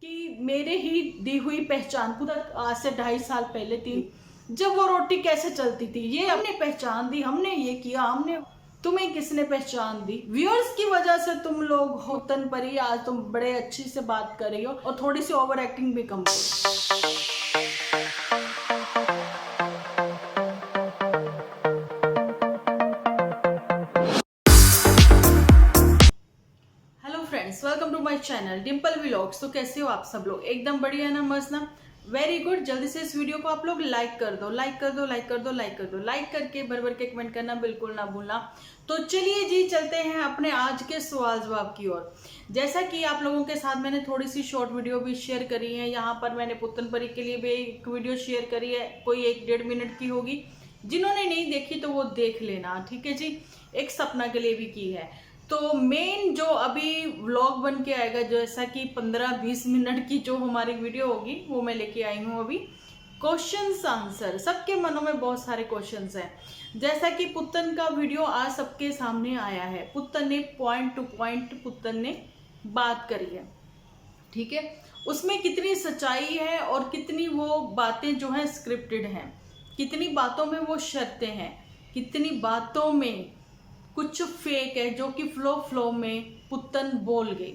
कि मेरे ही दी हुई पहचान पूरा आज से 2.5 साल पहले थी, जब वो रोटी कैसे चलती थी, ये हमने पहचान दी, हमने ये किया, हमने तुम्हें किसने पहचान दी? व्यूअर्स की वजह से तुम लोग हो तन परी, आज तुम बड़े अच्छी से बात कर रही हो और थोड़ी सी ओवर एक्टिंग भी कम करो। Hello friends, welcome to my channel Dimple vlogs. तो कैसे हो आप सब लोग? एकदम बढ़िया ना, मस्त ना, वेरी गुड। जल्दी से इस वीडियो को आप लोग लाइक कर दो, लाइक कर दो, लाइक कर दो, लाइक कर दो, लाइक करके भर भर के कमेंट करना बिल्कुल ना भूलना। तो चलिए जी, चलते हैं अपने आज के सवाल जवाब की ओर। जैसा कि आप लोगों के साथ मैंने थोड़ी सी शॉर्ट वीडियो भी शेयर करी है, यहाँ पर मैंने पुतन परी के लिए भी एक वीडियो शेयर करी है, कोई 1-1.5 मिनट की होगी। जिन्होंने नहीं देखी तो वो देख लेना, ठीक है जी। एक सपना के लिए भी की है। तो मेन जो अभी व्लॉग बन के आएगा, जैसा कि 15-20 मिनट की जो हमारी वीडियो होगी, वो मैं लेके आई हूँ अभी। क्वेश्चंस आंसर, सबके मनों में बहुत सारे क्वेश्चंस हैं। जैसा कि पुतन का वीडियो आज सबके सामने आया है, पुतन ने पॉइंट टू पॉइंट पुतन ने बात करी है, ठीक है। उसमें कितनी सच्चाई है और कितनी वो बातें जो है स्क्रिप्टेड हैं, कितनी बातों में वो शर्तें हैं, कितनी बातों में कुछ फेक है जो कि फ्लो में पुतन बोल गई,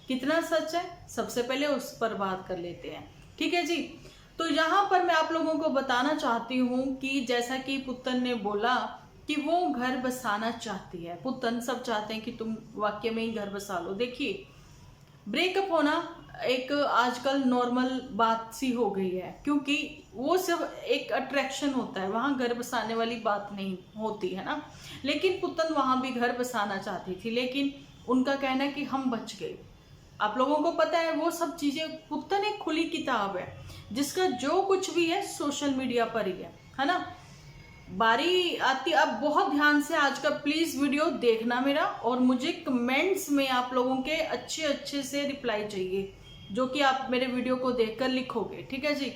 कितना सच है, सबसे पहले उस पर बात कर लेते हैं, ठीक है जी। तो यहाँ पर मैं आप लोगों को बताना चाहती हूँ कि जैसा कि पुतन ने बोला कि वो घर बसाना चाहती है, पुतन सब चाहते हैं कि तुम वाकई में ही घर बसा लो। देखिए, ब्रेकअप होना एक आजकल नॉर्मल बात सी हो गई है, क्योंकि वो सिर्फ एक अट्रैक्शन होता है, वहां घर बसाने वाली बात नहीं होती है ना। लेकिन पुतन वहां भी घर बसाना चाहती थी, लेकिन उनका कहना है कि हम बच गए। आप लोगों को पता है वो सब चीजें, पुतन एक खुली किताब है, जिसका जो कुछ भी है सोशल मीडिया पर ही है ना। बारी आती, अब बहुत ध्यान से आज का प्लीज वीडियो देखना मेरा, और मुझे कमेंट्स में आप लोगों के अच्छे अच्छे से रिप्लाई चाहिए, जो कि आप मेरे वीडियो को देखकर लिखोगे, ठीक है जी।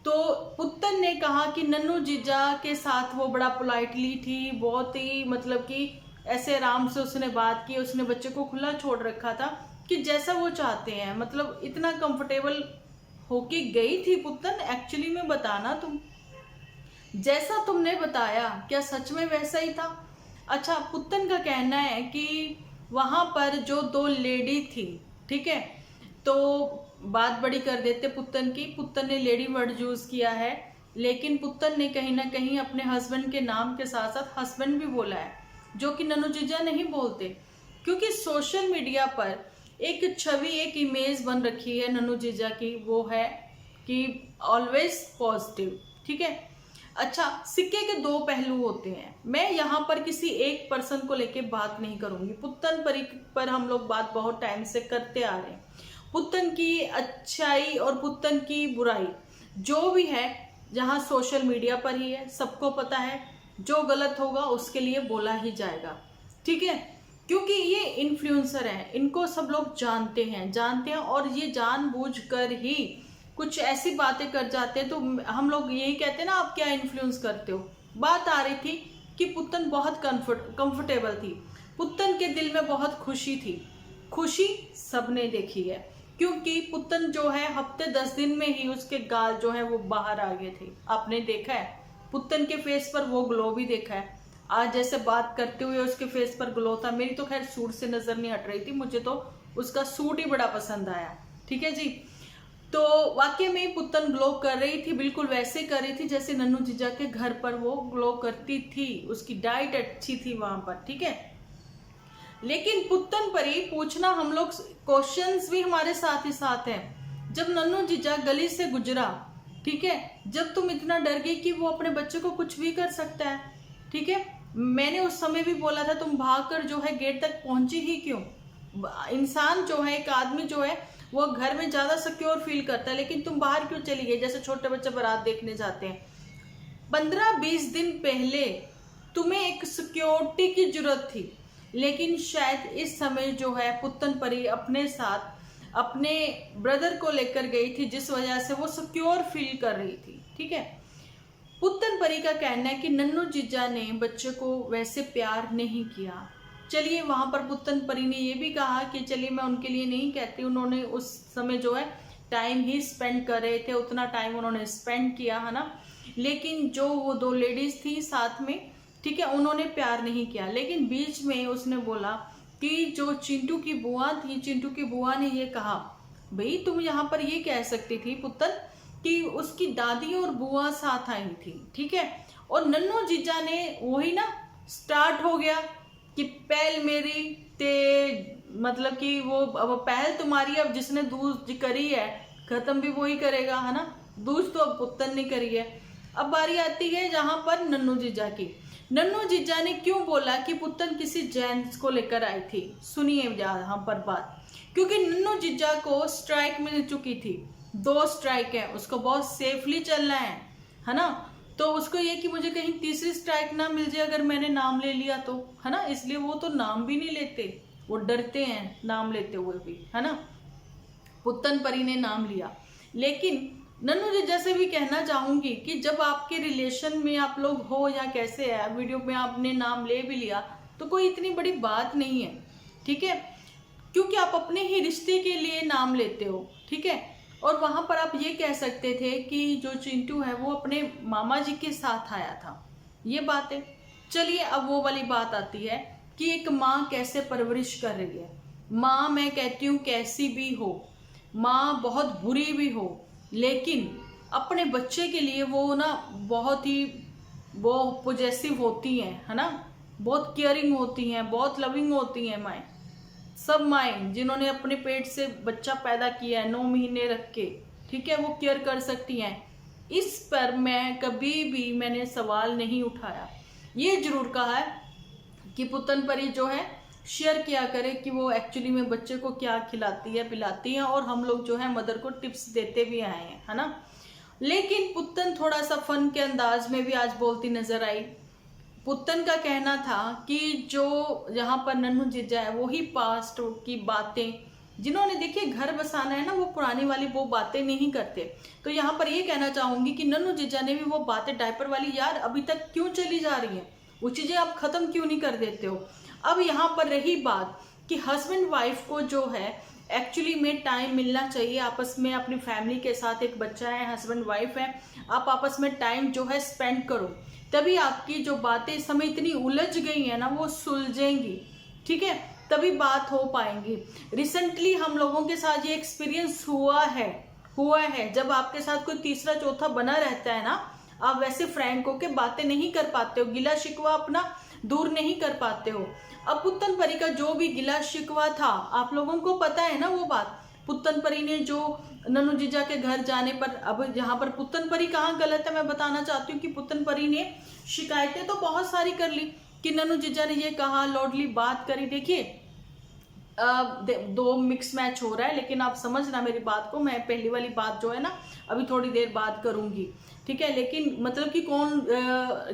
तो पुतन ने कहा कि नन्नू जीजा के साथ वो बड़ा पोलाइटली थी, बहुत ही मतलब कि ऐसे आराम से उसने बात की, उसने बच्चे को खुला छोड़ रखा था कि जैसा वो चाहते हैं, मतलब इतना कंफर्टेबल होके गई थी पुतन। एक्चुअली में बताना, तुम जैसा तुमने बताया क्या सच में वैसा ही था? अच्छा, पुतन का कहना है कि वहां पर जो 2 लेडी थी, ठीक है, तो बात बड़ी कर देते पुतन की। पुतन ने लेडी वर्ड यूज किया है, लेकिन पुतन ने कहीं ना कहीं अपने हस्बैंड के नाम के साथ साथ हस्बैंड भी बोला है, जो कि नन्नू जीजा नहीं बोलते। क्योंकि सोशल मीडिया पर एक छवि, एक इमेज बन रखी है नन्नू जीजा की, वो है कि ऑलवेज पॉजिटिव, ठीक है। अच्छा, सिक्के के 2 पहलू होते हैं। मैं यहाँ पर किसी एक पर्सन को लेके बात नहीं करूंगी, पुतन परी पर हम लोग बात बहुत टाइम से करते आ रहे हैं। पुतन की अच्छाई और पुतन की बुराई जो भी है, जहाँ सोशल मीडिया पर ही है, सबको पता है, जो गलत होगा उसके लिए बोला ही जाएगा, ठीक है। क्योंकि ये इन्फ्लुएंसर है, इनको सब लोग जानते हैं और ये जानबूझकर ही कुछ ऐसी बातें कर जाते हैं। तो हम लोग यही कहते हैं ना, आप क्या इन्फ्लुएंस करते हो। बात आ रही थी कि पुतन बहुत कंफर्टेबल थी, पुतन के दिल में बहुत खुशी थी। खुशी सबने देखी है, क्योंकि पुतन जो है हफ्ते 10 दिन में ही उसके गाल जो है वो बाहर आ गए थे। आपने देखा है पुतन के फेस पर वो ग्लो भी देखा है। आज जैसे बात करते हुए उसके फेस पर ग्लो था। मेरी तो खैर सूट से नजर नहीं हट रही थी, मुझे तो उसका सूट ही बड़ा पसंद आया, ठीक है जी। तो वाकई में पुतन ग्लो कर रही थी, बिल्कुल वैसे कर रही थी जैसे नन्नू जीजा के घर पर वो ग्लो करती थी। उसकी डाइट अच्छी थी वहां पर, ठीक है। लेकिन पुतन परी पूछना, हम लोग क्वेश्चंस भी हमारे साथ ही साथ हैं। जब नन्नू जीजा गली से गुजरा, ठीक है, जब तुम इतना डर गई कि वो अपने बच्चे को कुछ भी कर सकता है, ठीक है, मैंने उस समय भी बोला था तुम भागकर जो है गेट तक पहुंची ही क्यों? इंसान जो है, एक आदमी जो है, वो घर में ज्यादा सिक्योर फील करता है, लेकिन तुम बाहर क्यों चली गई? जैसे छोटे बच्चे बारात देखने जाते हैं। 15-20 दिन पहले तुम्हें एक सिक्योरिटी की जरूरत थी, लेकिन शायद इस समय जो है पुतन परी अपने साथ अपने ब्रदर को लेकर गई थी, जिस वजह से वो सिक्योर फील कर रही थी, ठीक है। पुतन परी का कहना है कि नन्नू जीजा ने बच्चे को वैसे प्यार नहीं किया। चलिए, वहां पर पुतन परी ने ये भी कहा कि चलिए मैं उनके लिए नहीं कहती, उन्होंने उस समय जो है टाइम ही स्पेंड कर रहे थे उतना टाइम उन्होंने स्पेंड किया, है ना। लेकिन जो वो दो लेडीज थी साथ में, ठीक है, उन्होंने प्यार नहीं किया। लेकिन बीच में उसने बोला कि जो चिंटू की बुआ थी, चिंटू की बुआ ने ये कहा, भाई तुम यहाँ पर ये कह सकती थी पुत्र कि उसकी दादी और बुआ साथ आई थी, ठीक है। और नन्नू जीजा ने वही ना, स्टार्ट हो गया कि पहल मेरी ते, मतलब कि वो अब पहल तुम्हारी, अब जिसने दूज करी है खत्म भी वही करेगा, है ना। दूज तो अब पुत्तन ने करी है। अब बारी आती है जहां पर नन्नू जीजा की। नन्नू जीजा ने क्यों बोला कि पुत्तन किसी जेंट्स को लेकर आई थी, सुनिए यहाँ पर बात। क्योंकि नन्नू जीजा को स्ट्राइक मिल चुकी थी, 2 स्ट्राइक है, उसको बहुत सेफली चलना है ना। तो उसको ये कि मुझे कहीं तीसरी स्ट्राइक ना मिल जाए अगर मैंने नाम ले लिया तो, है ना। इसलिए वो तो नाम भी नहीं लेते, वो डरते हैं नाम लेते हुए भी, है ना। पुत्तन परी ने नाम लिया। लेकिन नन्नू जी जैसे भी कहना चाहूंगी कि जब आपके रिलेशन में आप लोग हो या कैसे है, वीडियो में आपने नाम ले भी लिया तो कोई इतनी बड़ी बात नहीं है, ठीक है। क्योंकि आप अपने ही रिश्ते के लिए नाम लेते हो, ठीक है। और वहां पर आप ये कह सकते थे कि जो चिंटू है वो अपने मामा जी के साथ आया था, ये बात है। चलिए अब वो वाली बात आती है कि एक माँ कैसे परवरिश कर रही है। माँ, मैं कहती हूँ कैसी भी हो, माँ बहुत बुरी भी हो, लेकिन अपने बच्चे के लिए वो ना बहुत ही वो पॉजेसिव होती हैं, है ना। बहुत केयरिंग होती हैं, बहुत लविंग होती हैं माएँ। सब माएँ जिन्होंने अपने पेट से बच्चा पैदा किया है 9 महीने रख के, ठीक है, वो केयर कर सकती हैं। इस पर मैं कभी भी मैंने सवाल नहीं उठाया। ये जरूर कहा है कि पुत्तन परी जो है शेयर किया करे कि वो एक्चुअली में बच्चे को क्या खिलाती है पिलाती है, और हम लोग जो है मदर को टिप्स देते भी आए हैं, है ना। लेकिन पुत्तन थोड़ा सा फन के अंदाज में भी आज बोलती नजर आई। पुत्तन का कहना था कि जो यहाँ पर नन्नू जीजा है वही पास्ट की बातें, जिन्होंने देखिए घर बसाना है ना, वो पुरानी वाली वो बातें नहीं करते। तो यहाँ पर ये कहना चाहूंगी कि नन्नू जीजा ने भी वो बातें डायपर वाली, यार अभी तक क्यों चली जा रही है, वो चीजें आप खत्म क्यों नहीं कर देते हो। अब यहाँ पर रही बात कि हस्बैंड वाइफ को जो है एक्चुअली में टाइम मिलना चाहिए आपस में, अपनी फैमिली के साथ, एक बच्चा है, हस्बैंड वाइफ है, आप आपस में टाइम जो है स्पेंड करो, तभी आपकी जो बातें इस समय इतनी उलझ गई है ना वो सुलझेंगी, ठीक है, तभी बात हो पाएंगी। रिसेंटली हम लोगों के साथ ये एक्सपीरियंस हुआ है। जब आपके साथ कोई तीसरा चौथा बना रहता है ना, आप वैसे फ्रैंक होके बातें नहीं कर पाते हो, गिला शिकवा अपना दूर नहीं कर पाते हो। अब पुत्तन परी का जो भी गिला शिकवा था आप लोगों को पता है ना वो बात। पुत्तन परी ने जो नन्नू जीजा के घर जाने पर, अब यहाँ पर पुत्तन परी कहाँ गलत है मैं बताना चाहती हूँ कि पुत्तन परी ने शिकायतें तो बहुत सारी कर ली कि नन्नू जीजा ने ये कहा, लॉर्डली बात करी। देखिए 2 मिक्स मैच हो रहा है, लेकिन आप समझना मेरी बात को, मैं पहली वाली बात जो है ना अभी थोड़ी देर बाद करूंगी, ठीक है। लेकिन मतलब कि कौन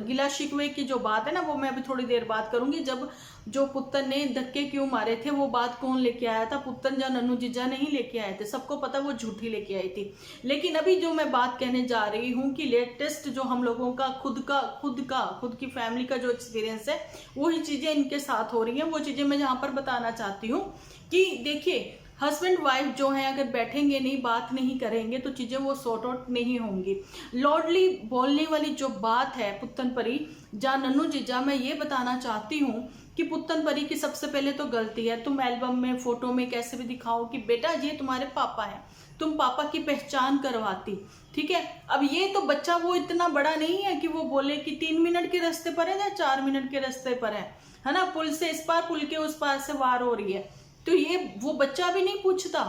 गिला शिकवे की जो बात है ना वो मैं अभी थोड़ी देर बाद करूंगी। जब जो पुत्तन ने धक्के क्यों मारे थे वो बात कौन लेके आया था, पुत्तन या नन्नू जीजा नहीं लेके आए थे, सबको पता वो झूठी लेके आई थी। लेकिन अभी जो मैं बात कहने जा रही हूँ कि लेटेस्ट जो हम लोगों का खुद की फैमिली का जो एक्सपीरियंस है वही चीजें इनके साथ हो रही हैं। वो चीजें मैं यहाँ पर बताना चाहती हूँ कि देखिए हस्बैंड वाइफ जो है अगर बैठेंगे नहीं, बात नहीं करेंगे तो चीजें वो सॉर्ट आउट नहीं होंगी। लॉर्डली बोलने वाली जो बात है पुत्तन परी जा नन्नू जीजा, मैं ये बताना चाहती हूँ कि पुत्तन परी की सबसे पहले तो गलती है, तुम एल्बम में फोटो में कैसे भी दिखाओ कि बेटा ये तुम्हारे पापा है, तुम पापा की पहचान करवाती, ठीक है। अब ये तो बच्चा वो इतना बड़ा नहीं है कि वो बोले कि 3 मिनट के रास्ते पर है या 4 मिनट के रास्ते पर है ना, पुल से इस पार पुल के उस पार से वार हो रही है, तो ये वो बच्चा भी नहीं पूछता,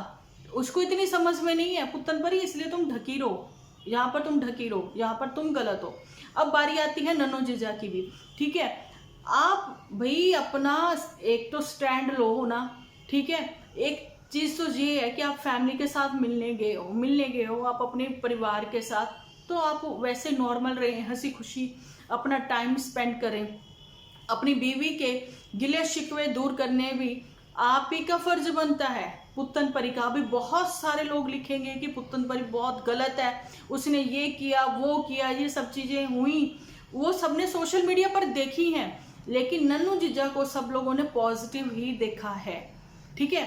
उसको इतनी समझ में नहीं है पुत्तन परी, इसलिए तुम ढकी रहो, यहाँ पर तुम ढकी रहो, यहाँ पर तुम गलत हो। अब बारी आती है नन्नू जीजा की भी, ठीक है। आप भाई अपना एक तो स्टैंड लो ना, ठीक है। एक चीज तो ये है कि आप फैमिली के साथ मिलने गए हो आप अपने परिवार के साथ, तो आप वैसे नॉर्मल रहें, हंसी खुशी अपना टाइम स्पेंड करें। अपनी बीवी के गिले शिकवे दूर करने भी आप ही का फर्ज बनता है। पुत्तन परी का अभी बहुत सारे लोग लिखेंगे कि पुत्तन परी बहुत गलत है, उसने ये किया वो किया, ये सब चीजें हुई, वो सबने सोशल मीडिया पर देखी हैं, लेकिन नन्नू जीजा को सब लोगों ने पॉजिटिव ही देखा है, ठीक है।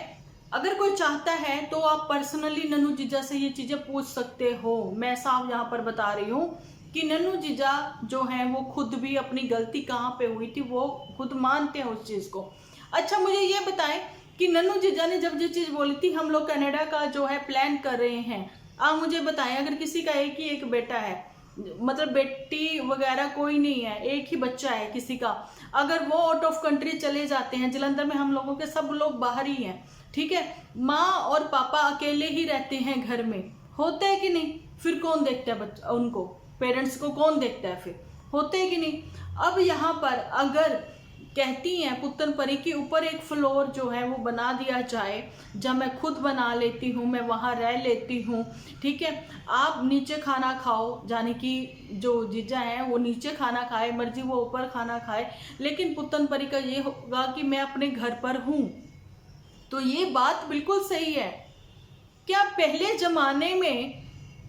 अगर कोई चाहता है तो आप पर्सनली नन्नू जीजा से ये चीजें पूछ सकते हो। मैं साफ यहाँ पर बता रही हूँ कि नन्नू जीजा जो है वो खुद भी अपनी गलती कहाँ पे हुई थी वो खुद मानते हैं उस चीज को। अच्छा मुझे ये बताएं कि नन्नू जीजा ने जब जो चीज बोली थी हम लोग कनाडा का जो है प्लान कर रहे हैं, आप मुझे बताएं अगर किसी का एक ही एक बेटा है, मतलब बेटी वगैरह कोई नहीं है, एक ही बच्चा है किसी का, अगर वो आउट ऑफ कंट्री चले जाते हैं, जलंधर में हम लोगों के सब लोग बाहर ही हैं, ठीक है, माँ और पापा अकेले ही रहते हैं घर में, होते है कि नहीं, फिर कौन देखता है बच्चा उनको, पेरेंट्स को कौन देखता है, फिर होते है कि नहीं। अब यहाँ पर अगर कहती हैं पुत्तन परी के ऊपर एक फ्लोर जो है वो बना दिया जाए, जब मैं खुद बना लेती हूँ, मैं वहाँ रह लेती हूँ, ठीक है, आप नीचे खाना खाओ, यानी कि जो जीजा हैं वो नीचे खाना खाए, मर्जी वो ऊपर खाना खाए, लेकिन पुत्तन परी का ये होगा कि मैं अपने घर पर हूँ। तो ये बात बिल्कुल सही है। क्या पहले जमाने में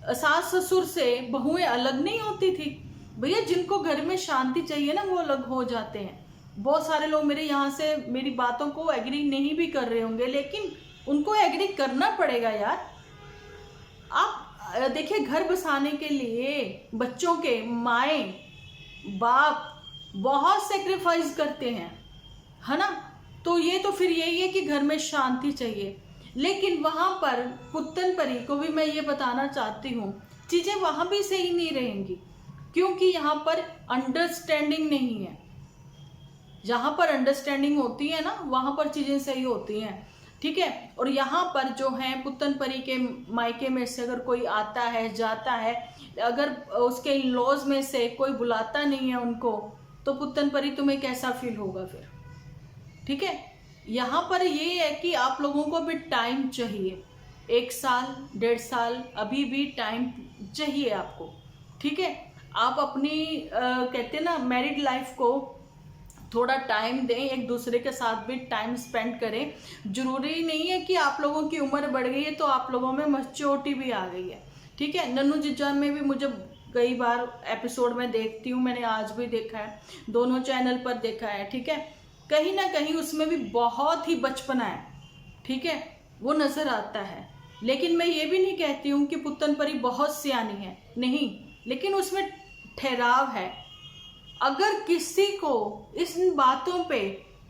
सास ससुर से बहुएं अलग नहीं होती थी? भैया जिनको घर में शांति चाहिए ना वो अलग हो जाते हैं। बहुत सारे लोग मेरे यहाँ से मेरी बातों को एग्री नहीं भी कर रहे होंगे, लेकिन उनको एग्री करना पड़ेगा यार। आप देखिए घर बसाने के लिए बच्चों के माए बाप बहुत सेक्रीफाइस करते हैं, है ना। तो ये तो फिर यही है कि घर में शांति चाहिए, लेकिन वहां पर पुत्तन परी को भी मैं ये बताना चाहती हूँ चीजें वहां भी सही नहीं रहेंगी, क्योंकि यहाँ पर अंडरस्टैंडिंग नहीं है। जहां पर अंडरस्टैंडिंग होती है ना वहां पर चीजें सही होती हैं, ठीक है। और यहाँ पर जो है पुत्तन परी के मायके में से अगर कोई आता है जाता है, अगर उसके इन लॉज में से कोई बुलाता नहीं है उनको, तो पुत्तन परी तुम्हें कैसा फील होगा फिर, ठीक है। यहाँ पर ये है कि आप लोगों को भी टाइम चाहिए, 1 साल 1.5 साल अभी भी टाइम चाहिए आपको, ठीक है। आप अपनी कहते हैं ना मैरिड लाइफ को थोड़ा टाइम दें, एक दूसरे के साथ भी टाइम स्पेंड करें। जरूरी नहीं है कि आप लोगों की उम्र बढ़ गई है तो आप लोगों में मैच्योरिटी भी आ गई है, ठीक है। नन्नू जीजा में भी मुझे कई बार एपिसोड में देखती हूँ, मैंने आज भी देखा है, दोनों चैनल पर देखा है, ठीक है। कहीं ना कहीं उसमें भी बहुत ही बचपना है, ठीक है, वो नजर आता है। लेकिन मैं ये भी नहीं कहती हूँ कि पुत्तन परी बहुत सियानी है, नहीं, लेकिन उसमें ठहराव है। अगर किसी को इस बातों पे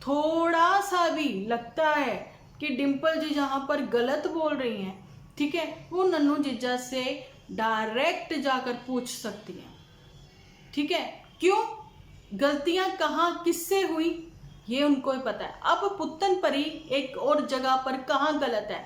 थोड़ा सा भी लगता है कि डिम्पल जी जहाँ पर गलत बोल रही हैं, ठीक है, वो नन्नू जीजा से डायरेक्ट जाकर पूछ सकती हैं, ठीक है। क्यों, गलतियां कहाँ किससे हुई ये उनको ही पता है। अब पुत्तन परी एक और जगह पर कहाँ गलत है,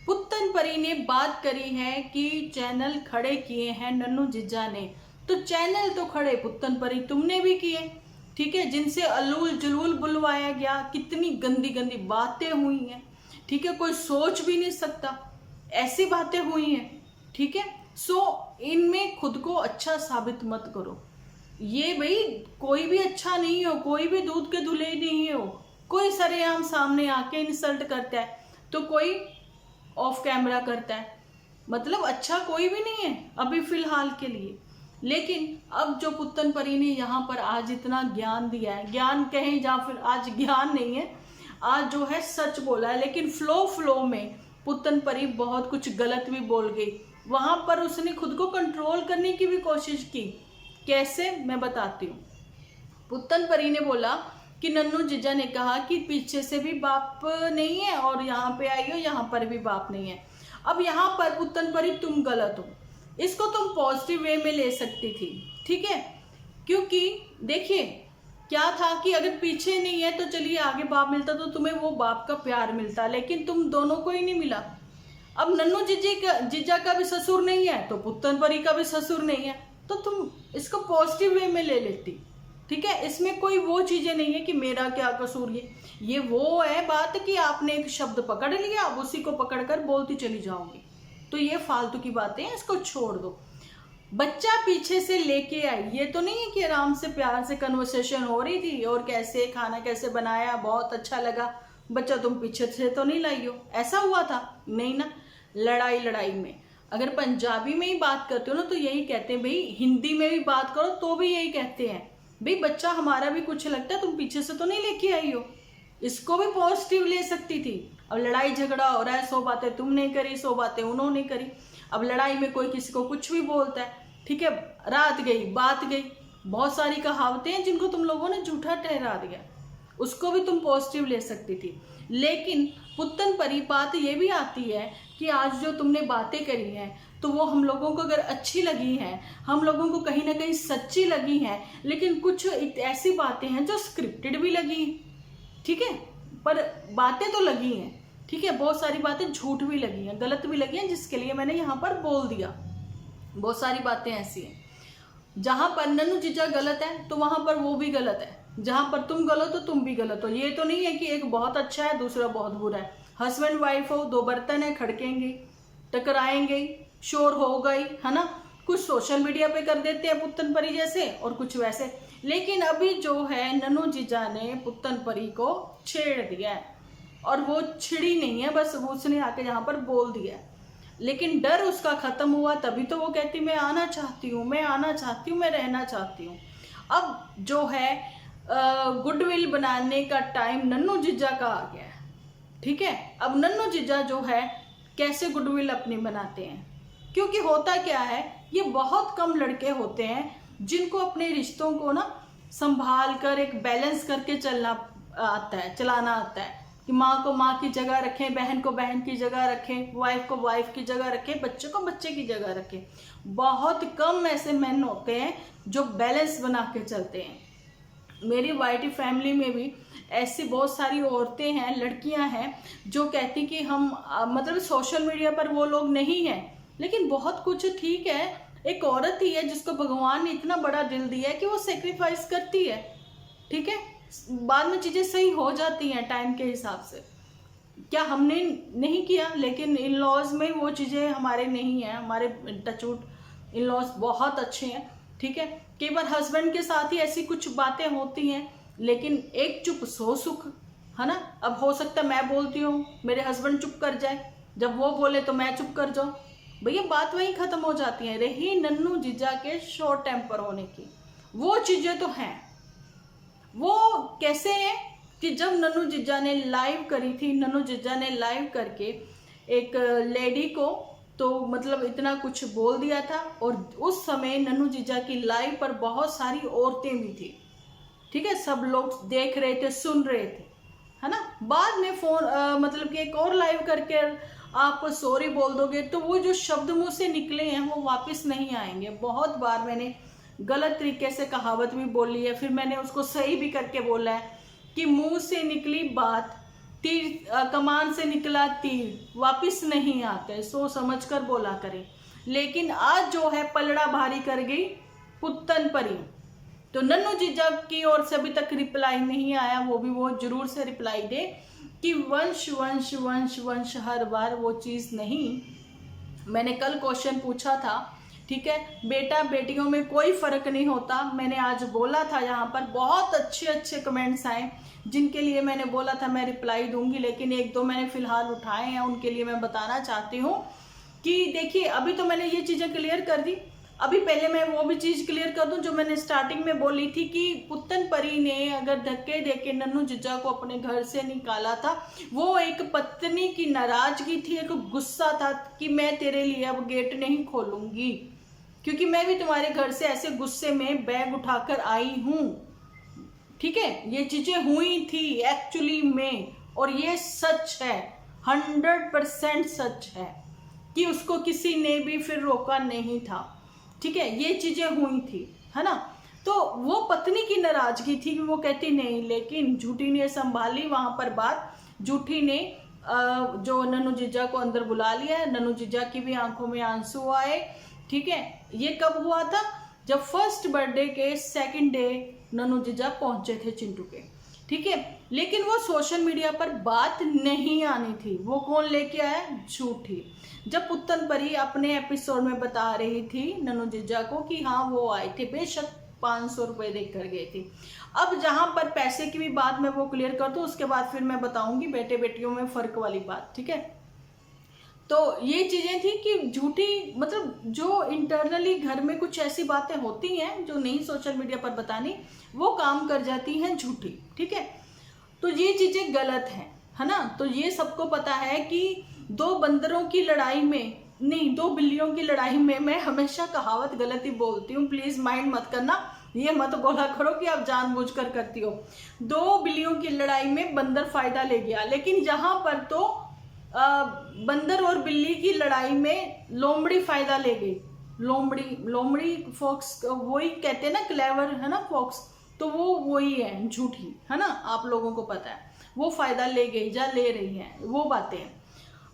पुत्तन परी ने बात करी है कि चैनल खड़े किए हैं नन्नू जीजा ने, तो चैनल तो खड़े पुत्तन परी तुमने भी किए, ठीक है, जिनसे अलूल जुलूल बुलवाया गया, कितनी गंदी गंदी बातें हुई हैं, ठीक है, कोई सोच भी नहीं सकता ऐसी बातें हुई हैं, ठीक है। सो इनमें खुद को अच्छा साबित मत करो। ये भाई कोई भी अच्छा नहीं हो, कोई भी दूध के धुले नहीं हो, कोई सरेआम सामने आके इंसल्ट करता है तो कोई ऑफ कैमरा करता है, मतलब अच्छा कोई भी नहीं है अभी फिलहाल के लिए। लेकिन अब जो पुत्तन परी ने यहाँ पर आज इतना ज्ञान दिया है, ज्ञान कहें या फिर आज ज्ञान नहीं है, आज जो है सच बोला है, लेकिन फ्लो में पुत्तन परी बहुत कुछ गलत भी बोल गई। वहां पर उसने खुद को कंट्रोल करने की भी कोशिश की, कैसे मैं बताती हूँ। पुत्तन परी ने बोला कि नन्नू जीजा ने कहा कि पीछे से भी बाप नहीं है और यहाँ पे आई हो यहाँ पर भी बाप नहीं है। अब यहाँ पर पुत्तन परी तुम गलत हो, इसको तुम पॉजिटिव वे में ले सकती थी, ठीक है, क्योंकि देखिए क्या था कि अगर पीछे नहीं है तो चलिए आगे बाप मिलता तो तुम्हें वो बाप का प्यार मिलता, लेकिन तुम दोनों को ही नहीं मिला। अब नन्नू जीजा का भी ससुर नहीं है तो पुत्तन परी का भी ससुर नहीं है, तो तुम इसको पॉजिटिव वे में ले लेती, ठीक है। इसमें कोई वो चीजें नहीं है कि मेरा क्या कसूर, ये वो है बात कि आपने एक शब्द पकड़ लिया, अब उसी को पकड़कर बोलती चली जाओगी, तो ये फालतू की बातें हैं, इसको छोड़ दो। बच्चा पीछे से लेके आई, ये तो नहीं है कि आराम से प्यार से कन्वर्सेशन हो रही थी और कैसे खाना कैसे बनाया बहुत अच्छा लगा, बच्चा तुम पीछे से तो नहीं लाई हो, ऐसा हुआ था नहीं ना। लड़ाई में अगर पंजाबी में ही बात करते हो ना तो यही कहते हैं भाई, हिंदी में भी बात करो तो भी यही कहते हैं भाई बच्चा हमारा भी कुछ लगता है, तुम पीछे से तो नहीं लेके आई हो। इसको भी पॉजिटिव ले सकती थी, अब लड़ाई झगड़ा हो रहा है, 100 बातें तुमने करी, 100 बातें उन्होंने करी। अब लड़ाई में कोई किसी को कुछ भी बोलता है, ठीक है, रात गई बात गई। बहुत सारी कहावतें हैं जिनको तुम लोगों ने झूठा ठहरा दिया, उसको भी तुम पॉजिटिव ले सकती थी। लेकिन पुत्तन परी बात ये भी आती है कि आज जो तुमने बातें करी हैं तो वो हम लोगों को अगर अच्छी लगी हैं, हम लोगों को कहीं ना कहीं सच्ची लगी हैं, लेकिन कुछ ऐसी बातें हैं जो स्क्रिप्टेड भी लगी हैं, ठीक है, पर बातें तो लगी हैं, ठीक है, बहुत सारी बातें झूठ भी लगी हैं, गलत भी लगी हैं, जिसके लिए मैंने यहाँ पर बोल दिया। बहुत सारी बातें ऐसी हैं जहां पर नन्नू जीजा गलत है तो वहां पर वो भी गलत है, जहां पर तुम गलत हो तुम भी गलत हो। ये तो नहीं है कि एक बहुत अच्छा है दूसरा बहुत बुरा है। हस्बैंड वाइफ हो, दो बर्तन है, खड़केंगे, टकराएंगे, शोर होगा ही, है ना। कुछ सोशल मीडिया पे कर देते हैं पुत्तन परी जैसे, और कुछ वैसे। लेकिन अभी जो है नन्नू जीजा ने पुत्तन परी को छेड़ दिया है, और वो छिड़ी नहीं है, बस उसने आके यहाँ पर बोल दिया है। लेकिन डर उसका खत्म हुआ तभी तो वो कहती मैं आना चाहती हूँ, मैं आना चाहती हूँ, मैं रहना चाहती हूँ। अब जो है गुडविल बनाने का टाइम नन्नू जीजा का आ गया है, ठीक है। अब नन्नू जीजा जो है कैसे गुडविल अपनी बनाते हैं, क्योंकि होता क्या है, ये बहुत कम लड़के होते हैं जिनको अपने रिश्तों को ना संभाल कर एक बैलेंस करके चलना आता है, चलाना आता है, कि माँ को माँ की जगह रखें, बहन को बहन की जगह रखें, वाइफ को वाइफ की जगह रखें, बच्चे को बच्चे की जगह रखें। बहुत कम ऐसे मेन होते हैं जो बैलेंस बना के चलते हैं। मेरी वाइटी फैमिली में भी ऐसी बहुत सारी औरतें हैं, लड़कियां हैं जो कहती कि हम मतलब सोशल मीडिया पर वो लोग नहीं हैं, लेकिन बहुत कुछ ठीक है। एक औरत ही है जिसको भगवान ने इतना बड़ा दिल दिया है कि वो सेक्रीफाइस करती है, ठीक है, बाद में चीज़ें सही हो जाती हैं टाइम के हिसाब से। क्या हमने नहीं किया, लेकिन इन लॉज में वो चीज़ें हमारे नहीं हैं, हमारे टचवुड इन लॉज बहुत अच्छे हैं, ठीक है। कई बार हस्बैंड के साथ ही ऐसी कुछ बातें होती हैं, लेकिन एक चुप सो सुख, है ना। अब हो सकता है मैं बोलती हूँ मेरे हस्बैंड चुप कर जाए, जब वो बोले तो मैं चुप कर जाऊँ, भैया बात वहीं खत्म हो जाती है। रही नन्नू जीजा के शॉर्ट टेम्पर होने की, वो चीज़ें तो हैं। वो कैसे है कि जब नन्नू जीजा ने लाइव करी थी, नन्नू जीजा ने लाइव करके एक लेडी को तो मतलब इतना कुछ बोल दिया था, और उस समय नन्नू जीजा की लाइव पर बहुत सारी औरतें भी थी, ठीक है, सब लोग देख रहे थे, सुन रहे थे, है ना। बाद में फोन मतलब कि एक और लाइव करके आप सॉरी बोल दोगे तो वो जो शब्द मुंह से निकले हैं वो वापस नहीं आएंगे। बहुत बार मैंने गलत तरीके से कहावत भी बोली है, फिर मैंने उसको सही भी करके बोला है कि मुंह से निकली बात तीर, कमान से निकला तीर वापस नहीं आते, सोच समझ कर बोला करें। लेकिन आज जो है पलड़ा भारी कर गई पुत्तन परी। तो नन्नू जीजा की ओर से अभी तक रिप्लाई नहीं आया, वो भी वो जरूर से रिप्लाई दे कि वंश वंश वंश वंश हर बार वो चीज़ नहीं। मैंने कल क्वेश्चन पूछा था, ठीक है, बेटा बेटियों में कोई फर्क नहीं होता, मैंने आज बोला था, यहाँ पर बहुत अच्छे अच्छे कमेंट्स आए जिनके लिए मैंने बोला था मैं रिप्लाई दूंगी, लेकिन एक दो मैंने फिलहाल उठाए हैं, उनके लिए मैं बताना चाहती हूँ कि देखिए अभी तो मैंने ये चीज़ें क्लियर कर दी। अभी पहले मैं वो भी चीज़ क्लियर कर दूं जो मैंने स्टार्टिंग में बोली थी कि पुत्तन परी ने अगर धक्के देके नन्नू जीजा को अपने घर से निकाला था, वो एक पत्नी की नाराजगी थी, एक गुस्सा था कि मैं तेरे लिए अब गेट नहीं खोलूंगी, क्योंकि मैं भी तुम्हारे घर से ऐसे गुस्से में बैग उठाकर आई हूँ, ठीक है। ये चीजें हुई थी एक्चुअली में, और ये सच है, 100% सच है कि उसको किसी ने भी फिर रोका नहीं था, ठीक है, ये चीजें हुई थी, है ना। तो वो पत्नी की नाराजगी थी कि वो कहती नहीं, लेकिन झूठी ने संभाली वहां पर बात, झूठी ने जो नन्नू जीजा को अंदर बुला लिया, नन्नू जीजा की भी आंखों में आंसू आए, ठीक है। ये कब हुआ था, जब फर्स्ट बर्थडे के सेकंड डे नन्नू जीजा पहुंचे थे चिंटू के, ठीक है। लेकिन वो सोशल मीडिया पर बात नहीं आनी थी, वो कौन लेके आया, झूठी। जब पुत्तन परी अपने एपिसोड में बता रही थी नन्नू जीजा को कि हाँ वो आए थे, बेशक 500 रुपये देख कर गए थे। अब जहां पर पैसे की भी बात मैं वो क्लियर कर दूं, उसके बाद फिर मैं बताऊंगी बेटे बेटियों में फर्क वाली बात, ठीक है। तो ये चीजें थी कि झूठी, मतलब जो इंटरनली घर में कुछ ऐसी बातें होती हैं जो नहीं सोशल मीडिया पर बतानी, वो काम कर जाती हैं झूठी, ठीक है। तो ये चीजें गलत हैं, है ना। तो ये सबको पता है कि दो बंदरों की लड़ाई में नहीं, दो बिल्लियों की लड़ाई में, मैं हमेशा कहावत गलत ही बोलती हूँ, प्लीज माइंड मत करना, ये मत बोला करो कि आप जानबूझकर करती हो। दो बिल्लियों की लड़ाई में बंदर फायदा ले गया, लेकिन यहाँ पर तो बंदर और बिल्ली की लड़ाई में लोमड़ी फायदा ले गई। लोमड़ी फॉक्स वही कहते हैं ना, क्लेवर है ना फॉक्स, तो वो वही है, झूठी है ना, आप लोगों को पता है, वो फायदा ले गई या ले रही है, वो बातें हैं।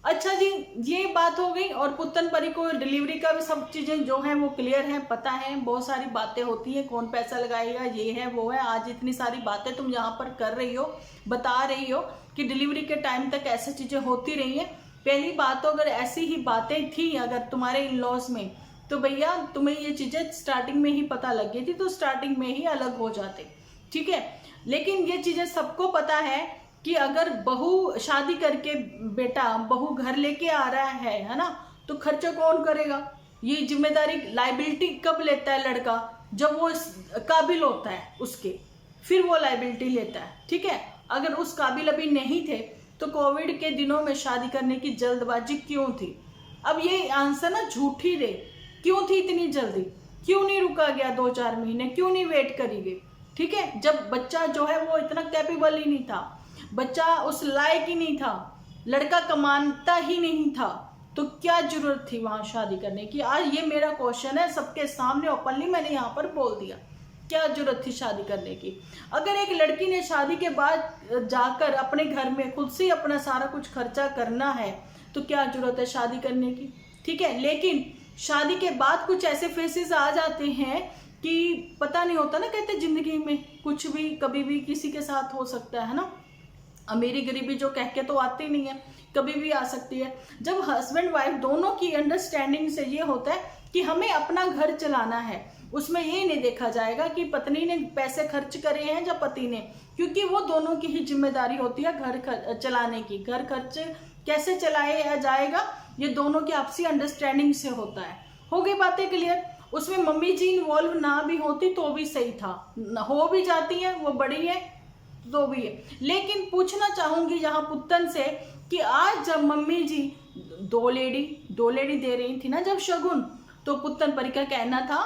अच्छा जी, ये बात हो गई। और पुत्तन परी को डिलीवरी का भी सब चीजें जो है वो क्लियर है, पता है, बहुत सारी बातें होती हैं, कौन पैसा लगाएगा, ये है वो है। आज इतनी सारी बातें तुम यहाँ पर कर रही हो, बता रही हो कि डिलीवरी के टाइम तक ऐसी चीजें होती रही हैं। पहली बात तो अगर ऐसी ही बातें थी अगर तुम्हारे इन लॉज में, तो भैया तुम्हें ये चीजें स्टार्टिंग में ही पता लग गई थी, तो स्टार्टिंग में ही अलग हो जाते, ठीक है। लेकिन ये चीजें सबको पता है कि अगर बहू शादी करके बेटा बहू घर लेके आ रहा है ना, तो खर्चा कौन करेगा? ये जिम्मेदारी लाइबिलिटी कब लेता है लड़का? जब वो काबिल होता है उसके, फिर वो लाइबिलिटी लेता है, ठीक है। अगर उस काबिल अभी नहीं थे तो कोविड के दिनों में शादी करने की जल्दबाजी क्यों थी? अब ये आंसर ना झूठी दे, क्यों थी इतनी जल्दी, क्यों नहीं रुका गया 2-4 महीने, क्यों नहीं वेट करी गई, ठीक है। जब बच्चा जो है वो इतना कैपेबल ही नहीं था, बच्चा उस लायक ही नहीं था, लड़का कमाता ही नहीं था, तो क्या जरूरत थी वहां शादी करने की? आज ये मेरा क्वेश्चन है सबके सामने, ओपनली मैंने यहाँ पर बोल दिया, क्या जरूरत थी शादी करने की? अगर एक लड़की ने शादी के बाद जाकर अपने घर में खुद से अपना सारा कुछ खर्चा करना है, तो क्या जरूरत है शादी करने की, ठीक है। लेकिन शादी के बाद कुछ ऐसे फेसेस आ जाते हैं कि पता नहीं होता ना, कहते जिंदगी में कुछ भी कभी भी किसी के साथ हो सकता है ना, अमीरी गरीबी जो कह के तो आती नहीं है, कभी भी आ सकती है। जब हस्बैंड वाइफ दोनों की अंडरस्टैंडिंग से ये होता है कि हमें अपना घर चलाना है, उसमें ये नहीं देखा जाएगा कि पत्नी ने पैसे खर्च करे हैं या पति ने, क्योंकि वो दोनों की ही जिम्मेदारी होती है घर चलाने की। घर खर्च कैसे चलाया जाएगा ये दोनों की आपसी अंडरस्टैंडिंग से होता है। हो गई बातें क्लियर? उसमें मम्मी जी इन्वॉल्व ना भी होती तो भी सही था, हो भी जाती है, वो बड़ी है तो भी है। लेकिन पूछना चाहूंगी यहाँ पुत्तन से कि आज जब मम्मी जी दो लेडी दे रही थी ना जब शगुन, तो पुत्तन परी का कहना था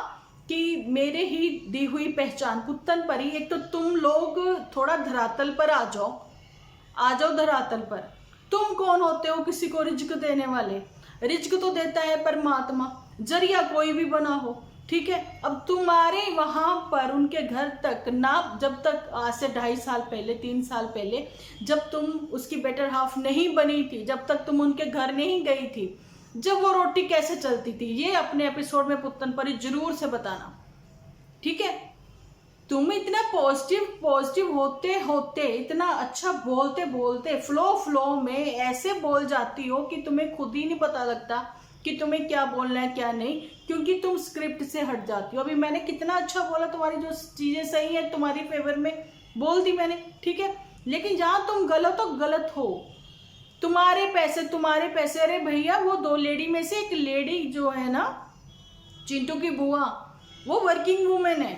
कि मेरे ही दी हुई पहचान। पुत्तन परी, एक तो तुम लोग थोड़ा धरातल पर आ जाओ धरातल पर। तुम कौन होते हो किसी को रिज्क देने वाले? रिज्क तो देता है परमात्मा, जरिया कोई भी बना हो, ठीक है। अब तुम्हारे वहां पर उनके घर तक ना, जब तक आज से 2.5 साल पहले 3 साल पहले जब तुम उसकी बेटर हाफ नहीं बनी थी, जब तक तुम उनके घर नहीं गई थी, जब वो रोटी कैसे चलती थी, ये अपने एपिसोड में पुत्तन परी जरूर से बताना, ठीक है। तुम इतना पॉजिटिव होते इतना अच्छा बोलते फ्लो में ऐसे बोल जाती हो कि तुम्हें खुद ही नहीं पता लगता कि तुम्हें क्या बोलना है क्या नहीं, क्योंकि तुम स्क्रिप्ट से हट जाती हो। अभी मैंने कितना अच्छा बोला, तुम्हारी जो चीजें सही है तुम्हारी फेवर में बोल दी मैंने, ठीक है। लेकिन जहां तुम गलत हो, गलत हो। तुम्हारे पैसे, अरे भैया वो 2 लेडी में से एक लेडी जो है ना, चिंटू की बुआ, वो वर्किंग वूमेन है,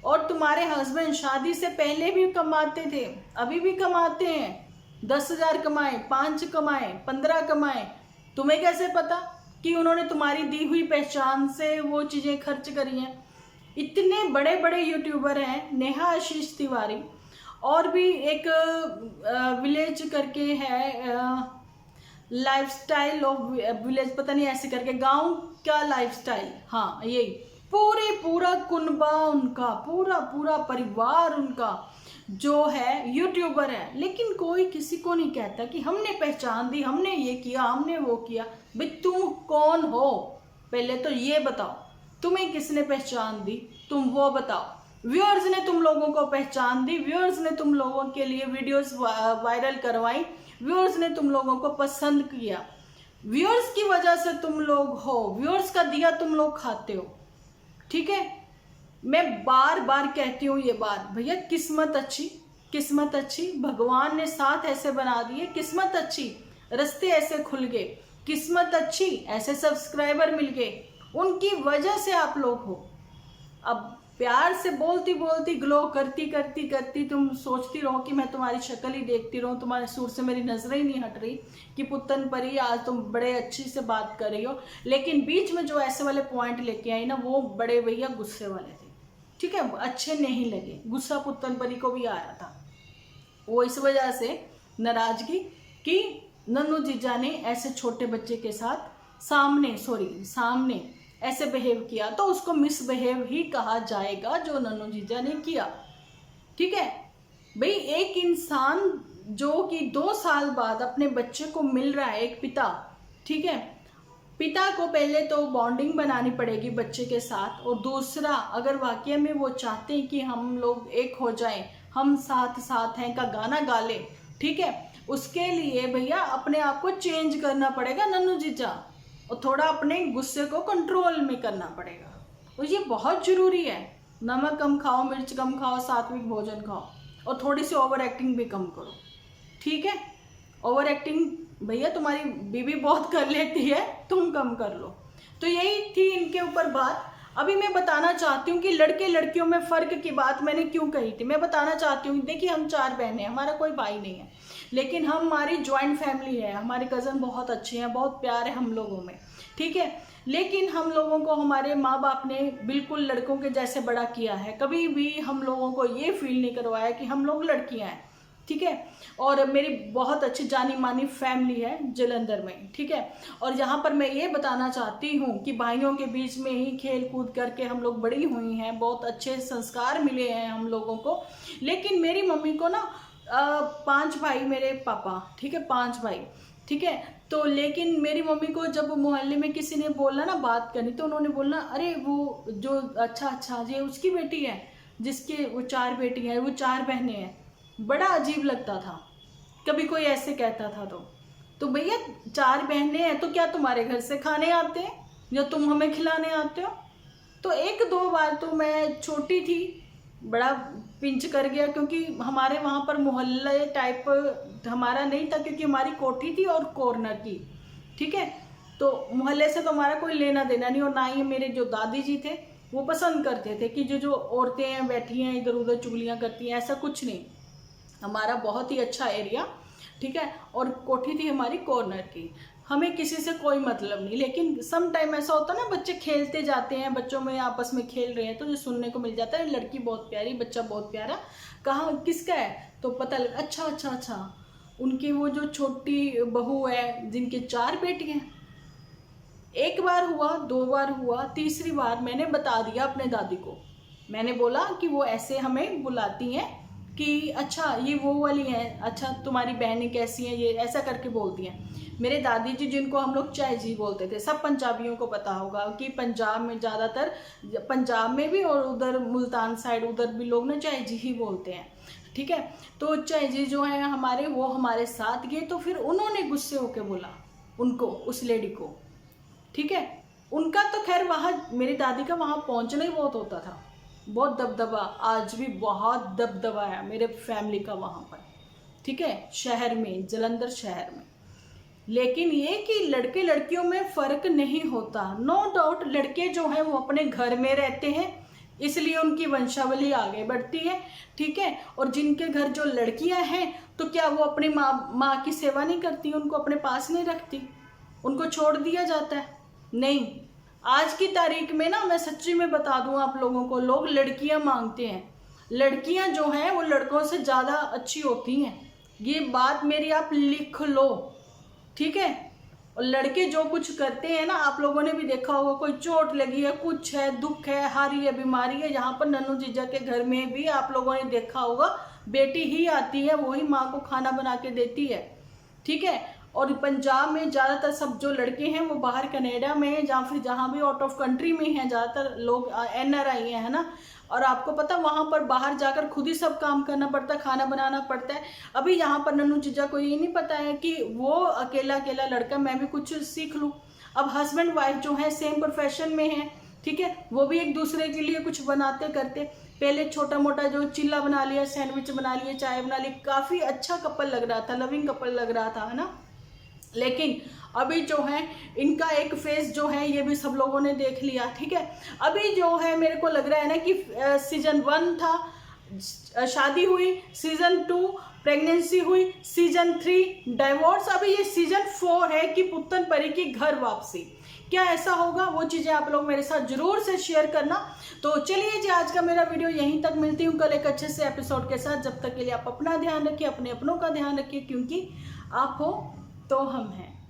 और तुम्हारे हस्बैंड शादी से पहले भी कमाते थे, अभी भी कमाते हैं। 10,000 कमाए, 5 कमाए, 15 कमाए, तुम्हें कैसे पता कि उन्होंने तुम्हारी दी हुई पहचान से वो चीजें खर्च करी हैं? इतने बड़े बड़े यूट्यूबर हैं, नेहा आशीष तिवारी, और भी एक विलेज करके है, लाइफस्टाइल ऑफ विलेज, पता नहीं ऐसे करके, गांव का लाइफस्टाइल, हाँ यही, पूरा कुनबा उनका, पूरा परिवार उनका जो है यूट्यूबर है। लेकिन कोई किसी को नहीं कहता कि हमने पहचान दी, हमने ये किया, हमने वो किया। भाई तुम कौन हो पहले तो ये बताओ, तुम्हें किसने पहचान दी, तुम वो बताओ। व्यूअर्स ने तुम लोगों को पहचान दी, व्यूअर्स ने तुम लोगों के लिए वीडियोस वायरल करवाई, व्यूअर्स ने तुम लोगों को पसंद किया, व्यूअर्स की वजह से तुम लोग हो, व्यूअर्स का दिया तुम लोग खाते हो, ठीक है। मैं बार बार कहती हूँ ये बात, भैया किस्मत अच्छी, भगवान ने साथ ऐसे बना दिए, किस्मत अच्छी, रास्ते ऐसे खुल गए, किस्मत अच्छी, ऐसे सब्सक्राइबर मिल गए, उनकी वजह से आप लोग हो। अब प्यार से बोलती बोलती ग्लो करती करती करती तुम सोचती रहो कि मैं तुम्हारी शक्ल ही देखती रहूं, तुम्हारे सूर से मेरी नजरें ही नहीं हट रही कि पुत्तन परी आज तुम बड़े अच्छी से बात कर रही हो। लेकिन बीच में जो ऐसे वाले पॉइंट लेके आई ना, वो बड़े भैया गुस्से वाले थे, ठीक है, अच्छे नहीं लगे। गुस्सा पुत्तन परी को भी आया था, वो इस वजह से नाराजगी कि नन्नू जीजा ने ऐसे छोटे बच्चे के साथ सामने ऐसे बिहेव किया, तो उसको मिसबिहेव ही कहा जाएगा जो नन्नू जीजा ने किया। ठीक है भाई, एक इंसान जो कि 2 साल बाद अपने बच्चे को मिल रहा है, एक पिता, ठीक है, पिता को पहले तो बॉन्डिंग बनानी पड़ेगी बच्चे के साथ, और दूसरा अगर वाकई में वो चाहते हैं कि हम लोग एक हो जाएं, हम साथ साथ हैं का गाना गा ले, ठीक है, उसके लिए भैया अपने आप को चेंज करना पड़ेगा नन्नू जीजा, और थोड़ा अपने गुस्से को कंट्रोल में करना पड़ेगा, और ये बहुत जरूरी है। नमक कम खाओ, मिर्च कम खाओ, सात्विक भोजन खाओ, और थोड़ी सी ओवर एक्टिंग भी कम करो, ठीक है। ओवर एक्टिंग भैया तुम्हारी बीवी बहुत कर लेती है, तुम कम कर लो। तो यही थी इनके ऊपर बात। अभी मैं बताना चाहती हूँ कि लड़के लड़कियों में फ़र्क की बात मैंने क्यों कही थी। मैं बताना चाहती हूँ, देखिए हम 4 बहनें हैं, हमारा कोई भाई नहीं है, लेकिन हमारी ज्वाइंट फैमिली है, हमारे कज़न बहुत अच्छे हैं, बहुत प्यार है हम लोगों में, ठीक है। लेकिन हम लोगों को हमारे माँ बाप ने बिल्कुल लड़कों के जैसे बड़ा किया है, कभी भी हम लोगों को ये फील नहीं करवाया कि हम लोग लड़कियाँ हैं, ठीक है। और मेरी बहुत अच्छी जानी मानी फैमिली है जलंधर में, ठीक है। और यहाँ पर मैं ये बताना चाहती हूँ कि भाइयों के बीच में ही खेल कूद करके हम लोग बड़ी हुई हैं, बहुत अच्छे संस्कार मिले हैं हम लोगों को। लेकिन मेरी मम्मी को ना 5 भाई मेरे पापा, ठीक है, 5 भाई, ठीक है। तो लेकिन मेरी मम्मी को जब मोहल्ले में किसी ने बोला ना बात करनी, तो उन्होंने बोलना अरे वो जो अच्छा ये उसकी बेटी है, जिसके वो 4 बेटी हैं, वो 4 बहनें हैं। बड़ा अजीब लगता था कभी कोई ऐसे कहता था तो भैया 4 बहनें हैं तो क्या तुम्हारे घर से खाने आते हैं या तुम हमें खिलाने आते हो? तो 1-2 बार तो मैं छोटी थी, बड़ा पिंच कर गया, क्योंकि हमारे वहाँ पर मोहल्ले टाइप हमारा नहीं था, क्योंकि हमारी कोठी थी और कॉर्नर की, ठीक है। तो मोहल्ले से तो हमारा कोई लेना देना नहीं, और ना ही मेरे जो दादी जी थे वो पसंद करते थे कि जो औरतें हैं बैठी हैं इधर उधर चुगलियाँ करती हैं, ऐसा कुछ नहीं। हमारा बहुत ही अच्छा एरिया, ठीक है, और कोठी थी हमारी कॉर्नर की, हमें किसी से कोई मतलब नहीं। लेकिन सम टाइम ऐसा होता है ना, बच्चे खेलते जाते हैं, बच्चों में आपस में खेल रहे हैं, तो जो सुनने को मिल जाता है लड़की बहुत प्यारी, बच्चा बहुत प्यारा, कहाँ किसका है, तो पता लगा अच्छा उनकी वो जो छोटी बहू है जिनके 4 बेटी हैं। 1 बार हुआ, 2 बार हुआ, तीसरी बार मैंने बता दिया अपने दादी को। मैंने बोला कि वो ऐसे हमें बुलाती हैं कि अच्छा ये वो वाली हैं, अच्छा तुम्हारी बहनें कैसी हैं, ये ऐसा करके बोलती हैं। मेरे दादी जी जिनको हम लोग चाय जी बोलते थे, सब पंजाबियों को पता होगा कि पंजाब में ज़्यादातर, पंजाब में भी और उधर मुल्तान साइड उधर भी लोग ना चाय जी ही बोलते हैं, ठीक है। तो चाय जी जो है हमारे, वो हमारे साथ गए, तो फिर उन्होंने गुस्से होके बोला उनको, उस लेडी को, ठीक है। उनका तो खैर वहाँ मेरी दादी का वहाँ पहुँचना ही बहुत होता था, बहुत दबदबा, आज भी बहुत दबदबा है मेरे फैमिली का वहाँ पर, ठीक है, शहर में, जलंधर शहर में। लेकिन ये कि लड़के लड़कियों में फ़र्क नहीं होता, नो डाउट लड़के जो हैं वो अपने घर में रहते हैं, इसलिए उनकी वंशावली आगे बढ़ती है, ठीक है। और जिनके घर जो लड़कियां हैं, तो क्या वो अपनी माँ की सेवा नहीं करती, उनको अपने पास नहीं रखती, उनको छोड़ दिया जाता है? नहीं। आज की तारीख में ना मैं सच्ची में बता दूं आप लोगों को, लोग लड़कियां मांगते हैं, लड़कियां जो हैं वो लड़कों से ज़्यादा अच्छी होती हैं, ये बात मेरी आप लिख लो, ठीक है। और लड़के जो कुछ करते हैं ना, आप लोगों ने भी देखा होगा, कोई चोट लगी है, कुछ है, दुख है, हारी है, बीमारी है, यहाँ पर नन्नू जीजा के घर में भी आप लोगों ने देखा होगा, बेटी ही आती है, वही माँ को खाना बना के देती है, ठीक है। और पंजाब में ज़्यादातर सब जो लड़के हैं वो बाहर कनाडा में, या फिर जहाँ भी आउट ऑफ कंट्री में हैं, ज़्यादातर लोग NRI है ना। और आपको पता वहाँ पर बाहर जाकर खुद ही सब काम करना पड़ता है, खाना बनाना पड़ता है। अभी यहाँ पर नन्नू जीजा को ये नहीं पता है कि वो अकेला अकेला लड़का, मैं भी कुछ सीख लूँ। अब हस्बैंड वाइफ जो है सेम प्रोफेशन में है, ठीक है, वो भी एक दूसरे के लिए कुछ बनाते करते, पहले छोटा मोटा जो चिल्ला बना लिया, सैंडविच बना लिए, चाय बना ली, काफ़ी अच्छा कपल लग रहा था, लविंग कपल लग रहा था, है ना। लेकिन अभी जो है इनका एक फेस जो है ये भी सब लोगों ने देख लिया, ठीक है। अभी जो है मेरे को लग रहा है ना कि सीजन 1 था, शादी हुई, सीजन 2 प्रेगनेंसी हुई, सीजन 3 डाइवोर्स, अभी ये सीजन 4 है कि पुत्तन परी की घर वापसी। क्या ऐसा होगा, वो चीज़ें आप लोग मेरे साथ जरूर से शेयर करना। तो चलिए जी, आज का मेरा वीडियो यहीं तक, मिलती हूँ कल एक अच्छे से एपिसोड के साथ। जब तक के लिए आप अपना ध्यान रखिए, अपने अपनों का ध्यान रखिए, क्योंकि आप हो तो हम हैं।